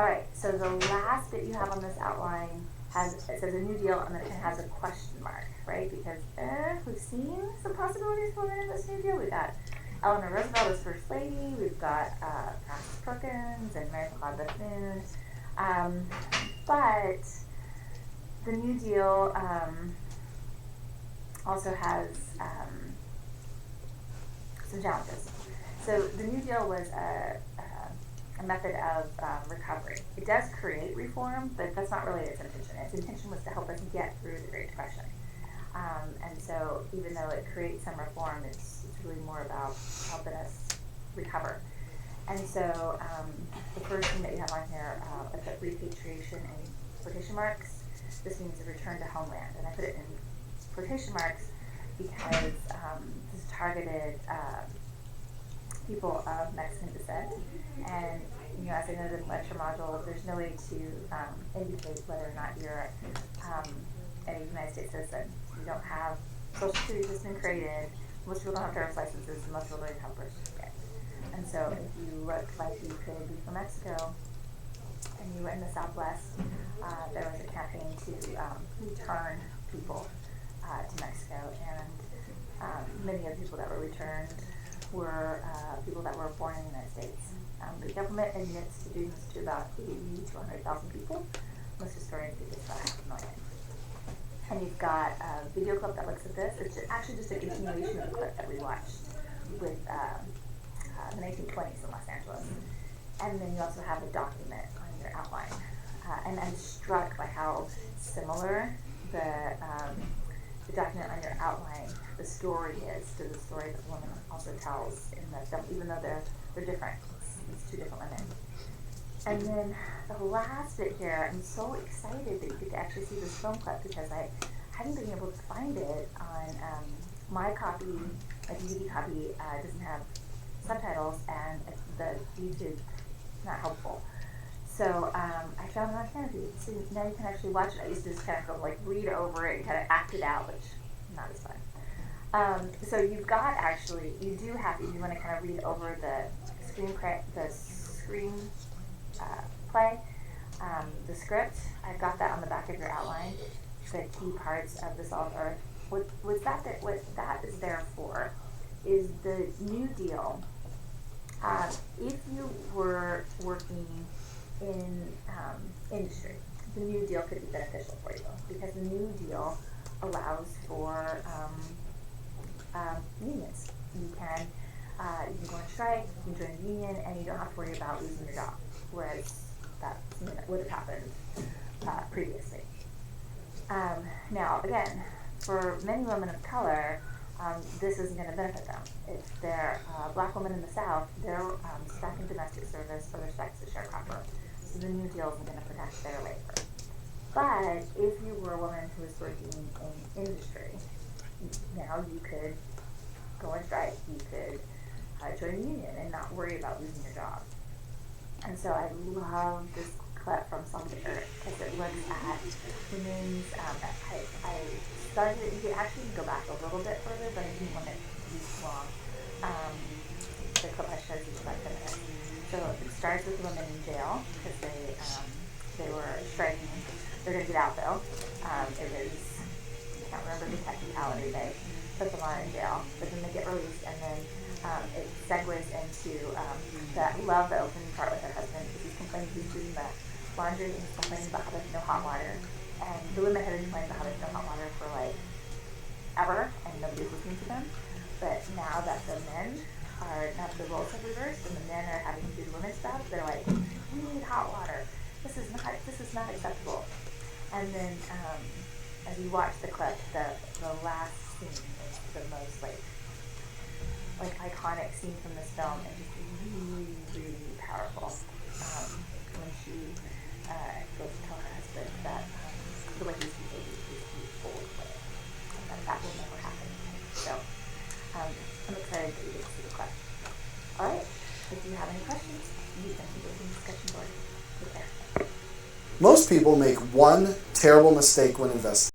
Alright, so the last bit you have on this outline it says a new deal, and then it has a question mark, right? Because we've seen some possibilities for women in this new deal. We've got Eleanor Roosevelt as First Lady, we've got Frances Perkins and Mary Claude Bethune. But the New Deal also has some challenges. So the New Deal was a method of recovery. It does create reform, but that's not really its intention. Its intention was to help us get through the Great Depression. And so even though it creates some reform, it's really more about helping us recover. And so the first thing that you have on here, I put repatriation in quotation marks. This means a return to homeland. And I put it in quotation marks because this targeted people of Mexican descent. And as I noted in the lecture module, there's no way to indicate whether or not you're a United States citizen. You don't have Social Security has been created. Most people don't have driver's licenses, and most people don't even have a birth certificate. And so if you look like you could be from Mexico and you were in the Southwest, there was a campaign to return people to Mexico, and many of the people that were returned were people that were born in the United States. The government admits to doing this to about 80 to 100,000 people. Most historians think it's about 500,000. And you've got a video clip that looks at this. It's actually just a continuation of the clip that we watched with the 1920s in Los Angeles. And then you also have a document on your outline. And I'm struck by how similar the document on your outline, the story is to the story that the woman also tells in the film, even though they're different. It's two different women. And then the last bit here, I'm so excited that you get to actually see this film clip because I hadn't been able to find it on my copy. My DVD copy doesn't have subtitles, and the YouTube is not helpful. So I found it on Canopy. So now you can actually watch it. I used to just kind of go read over it and kind of act it out, which is not as fun. So you've got actually, you do have, if you want to kind of read over the screen play, the script, I've got that on the back of your outline, the key parts of the Salt Earth. What that is there for is the New Deal. If you were working in industry, the New Deal could be beneficial for you because the New Deal allows for unions. You can go on strike, you can join a union, and you don't have to worry about losing your job, whereas that would have happened previously. Now, again, for many women of color, this isn't going to benefit them. If they're black women in the South, they're stuck in domestic service or they're stuck as a sharecropper. So the New Deal isn't going to protect their labor. But if you were a woman who was working in industry, now you could go on strike. You could join a union and not worry about losing your job. And so I love this clip from Salt of the Earth because it looks at women's, I started, you could actually go back a little bit further, but I didn't want it to be too long. The clip I showed you is about 10 minutes. So it starts with women in jail because they were striking. They're going to get out though. It is, I can't remember the technicality, they put them on in jail, but then they get released, and then it segues into that love the opening part with her husband because he's complaining he's doing the laundry and he's complaining about how there's no hot water. And the women had been complaining about how there's no hot water for ever, and nobody's listening to them. But now that the men are, now the roles have reversed and the men are having to do the women's stuff, they're like, we need hot water. This is not acceptable. And then as you watch the clip, the last scene is the most iconic scene from this film, and just really, really powerful. When she goes to tell her husband that the way he's behaving is full of it, and that will never happen. So I'm excited that you get to see the clip. All right, if you have any questions, you can go to the discussion board. Take care. Most people make one terrible mistake when investing.